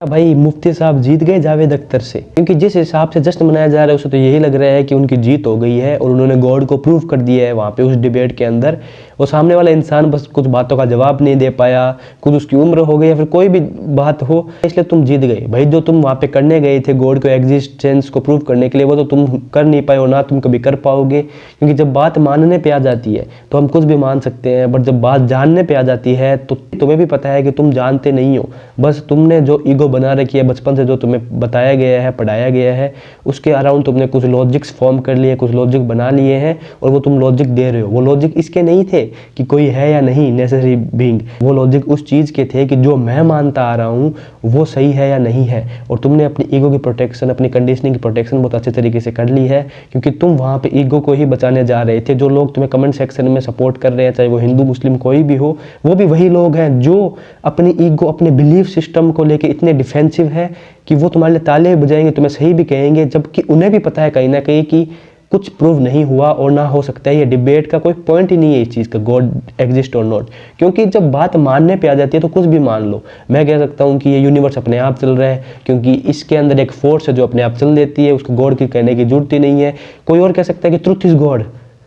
भाई मुफ्ती साहब जीत गए जावेद अख्तर से, क्योंकि जिस हिसाब से जश्न मनाया जा रहा है उसे तो यही लग रहा है कि उनकी जीत हो गई है और उन्होंने गॉड को प्रूव कर दिया है वहाँ पे उस डिबेट के अंदर। वो सामने वाला इंसान बस कुछ बातों का जवाब नहीं दे पाया, कुछ उसकी उम्र हो गई या फिर कोई भी बात हो, इसलिए तुम जीत गए। भाई जो तुम वहाँ पे करने गए थे गॉड को एग्जिस्टेंस को प्रूव करने के लिए, वो तो तुम कर नहीं पाए और ना तुम कभी कर पाओगे। क्योंकि जब बात मानने पे आ जाती है तो हम कुछ भी मान सकते हैं, बट जब बात जानने पे आ जाती है तो तुम्हें भी पता है कि तुम जानते नहीं हो। बस तुमने जो ईगो बना रखी है बचपन से, जो तुम्हें बताया गया है, पढ़ाया गया है, उसके अराउंड तुमने कुछ लॉजिक्स फॉर्म कर लिए, कुछ लॉजिक बना लिए हैं और वो तुम लॉजिक दे रहे हो। वो लॉजिक इसके नहीं थे कि कोई है या नहीं नेसेसरी बीइंग, वो लॉजिक उस चीज़ के थे कि जो मैं मानता आ रहा हूँ वो सही है या नहीं है। और तुमने अपनी ईगो की प्रोटेक्शन, अपनी कंडीशनिंग की प्रोटेक्शन बहुत अच्छे तरीके से कर ली है, क्योंकि तुम वहाँ पे ईगो को ही बचाने जा रहे थे। जो लोग तुम्हें कमेंट सेक्शन में सपोर्ट कर रहे हैं, चाहे वो हिंदू मुस्लिम कोई भी हो, वो भी वही लोग हैं जो अपनी ईगो, अपने बिलीफ सिस्टम को लेके इतने डिफेंसिव है कि वो तुम्हारे लिए ताले भी बजाएंगे, तुम्हें सही भी कहेंगे, जबकि उन्हें भी पता है कहीं ना कहीं कि कुछ प्रूव नहीं हुआ और ना हो सकता है। ये डिबेट का कोई पॉइंट ही नहीं है इस चीज़ का, गॉड एग्जिस्ट और नॉट। क्योंकि जब बात मानने पे आ जाती है तो कुछ भी मान लो। मैं कह सकता हूँ कि ये यूनिवर्स अपने आप चल रहा है, क्योंकि इसके अंदर एक फोर्स है जो अपने आप चल देती है, उसको गॉड की कहने की जरूरत ही नहीं है। कोई और कह सकता है कि ट्रुथ इज गॉड,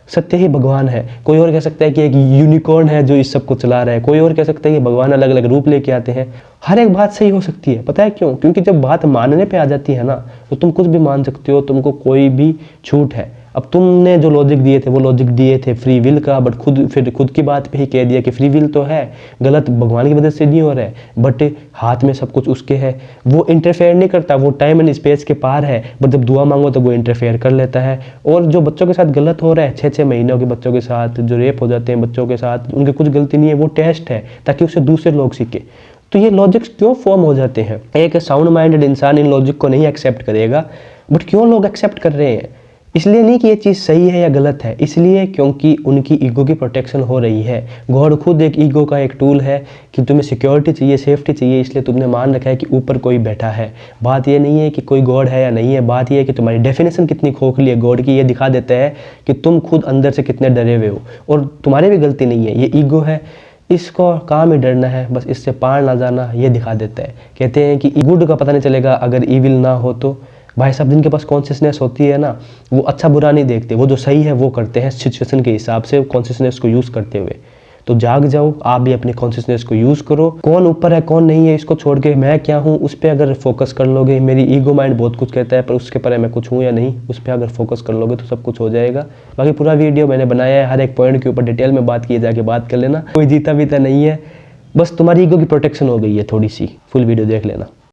सत्य ही भगवान है। कोई और कह सकता है कि एक यूनिकॉर्न है जो इस सब को चला रहा है। कोई और कह सकता है कि भगवान अलग अलग रूप लेके आते हैं। हर एक बात सही हो सकती है। पता है क्यों? क्योंकि जब बात मानने पे आ जाती है ना तो तुम कुछ भी मान सकते हो, तुमको कोई भी छूट है। अब तुमने जो लॉजिक दिए थे वो लॉजिक दिए थे फ्री विल का, बट फिर खुद की बात पे ही कह दिया कि फ्री विल तो है, गलत भगवान की वजह से नहीं हो रहा है, बट हाथ में सब कुछ उसके है। वो इंटरफेयर नहीं करता, वो टाइम एंड स्पेस के पार है, बट जब दुआ मांगो तो वो इंटरफेयर कर लेता है। और जो बच्चों के साथ गलत हो रहा है, 6-6 महीनों के बच्चों के साथ जो रेप हो जाते हैं बच्चों के साथ, उनकी कुछ गलती नहीं है, वो टेस्ट है ताकि उससे दूसरे लोग सीखे। तो ये लॉजिक्स क्यों फॉर्म हो जाते हैं? एक साउंड माइंडेड इंसान इन लॉजिक को नहीं एक्सेप्ट करेगा, बट क्यों लोग एक्सेप्ट कर रहे हैं? इसलिए नहीं कि ये चीज़ सही है या गलत है, इसलिए क्योंकि उनकी ईगो की प्रोटेक्शन हो रही है। गॉड खुद एक ईगो का एक टूल है कि तुम्हें सिक्योरिटी चाहिए, सेफ्टी चाहिए, इसलिए तुमने मान रखा है कि ऊपर कोई बैठा है। बात ये नहीं है कि कोई गॉड है या नहीं है, बात ये है कि तुम्हारी डेफिनेशन कितनी खोखली है गॉड की। ये दिखा देता है कि तुम खुद अंदर से कितने डरे हुए हो, और तुम्हारी भी गलती नहीं है, ये ईगो है, इसको काम ही डरना है, बस इससे पार ना जाना, ये दिखा देता है। कहते हैं कि गुड का पता नहीं चलेगा अगर ईविल ना हो तो। भाई साहब जिनके पास कॉन्शियसनेस होती है ना, वो अच्छा बुरा नहीं देखते, वो जो सही है वो करते हैं सिचुएशन के हिसाब से, कॉन्शियसनेस को यूज़ करते हुए। तो जाग जाओ, आप भी अपनी कॉन्शियसनेस को यूज़ करो। कौन ऊपर है कौन नहीं है इसको छोड़ के मैं क्या हूँ उस पर अगर फोकस कर लोगे, मेरी ईगो माइंड बहुत कुछ कहता है पर उसके पर मैं कुछ हूँ या नहीं, उस पर अगर फोकस कर लोगे तो सब कुछ हो जाएगा। बाकी पूरा वीडियो मैंने बनाया है, हर एक पॉइंट के ऊपर डिटेल में बात किए, जाके बात कर लेना। कोई जीता बीता नहीं है, बस तुम्हारी ईगो की प्रोटेक्शन हो गई है थोड़ी सी। फुल वीडियो देख लेना।